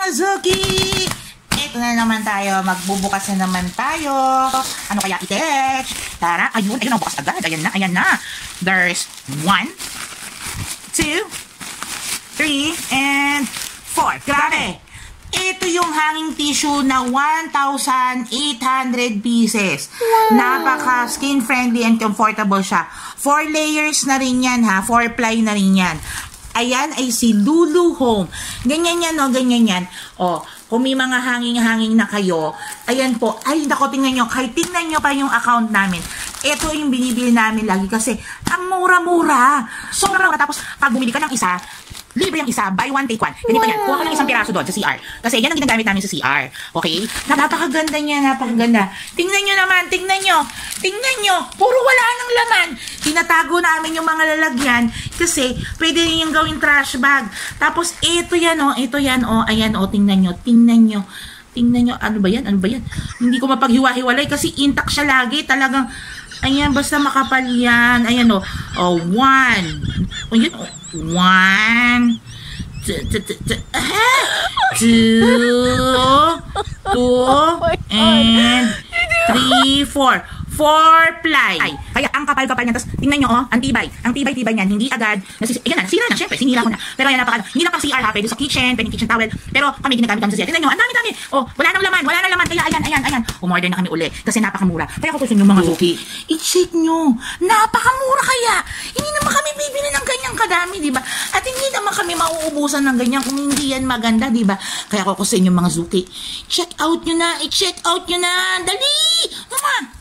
mga Zuki! Ito na naman tayo. Magbubukas na naman tayo. Ano kaya ite? Tara, ayun, ayun, ang bukas agad. Ayan na, ayan na. There's 1, 2, 3, and 4. Grabe! Ito yung hanging tissue na 1,800 pieces. Wow. Napaka skin friendly and comfortable siya. 4 layers na rin yan ha. 4 ply na rin yan. Ayan ay si Lulu Home. Ganyan yan o, ganyan yan. O, kung may mga hanging-hanging na kayo, ayan po. Ay, nako, tingnan nyo. Kahit tingnan nyo pa yung account namin. Ito yung binibili namin lagi kasi ang mura-mura. Sobrang mura. Tapos, pag bumili ka ng isa, libre yung isa, buy one, take one. Ganito yan, kuha ko ng isang piraso doon sa CR. Kasi yan ang ginagamit namin sa CR. Okay? Napakaganda niya, napakaganda. Tingnan nyo naman, tingnan nyo. Tingnan nyo, puro wala ng laman. Tinatago namin yung mga lalagyan kasi pwede rin yung gawing trash bag. Tapos ito yan o, ayan o, tingnan nyo, tingnan nyo. Tingnan nyo, ano ba yan, ano ba yan? Hindi ko mapaghiwa-hiwalay kasi intact siya lagi. Talagang, ayan, basta makapal yan. Ayan o, 1. Ayan o. 1, 2, 2, and 3, 4. 4 ply. Kaya ang kapal-kapal niya. Tapos tingnan nyo, oh, ang tibay. Ang tibay-tibay niyan. Hindi agad. Ayan na, nasira na. Siyempre, sinira ko na. Pero ayan, hindi na pang CR ha. Pwede sa kitchen, pwede kitchen towel. Pero kami ginagamit kami sa CR. Tingnan nyo, ang dami-dami. Oh, wala nang laman, wala nang laman. Kaya ayan. Umorder na kami uli. Kasi napakamura. Kaya ako gusto nyo mga Zuki. I-check nyo. Napakamura kaya. Hindi naman kami bibili ng ganyang kadami, di ba? At hindi naman kami mauubusan ng ganyan kung hindi yan maganda, di ba? Kaya ako gusto nyo mga Zuki. Check out nyo na. I-check out nyo na. Dali! Naman!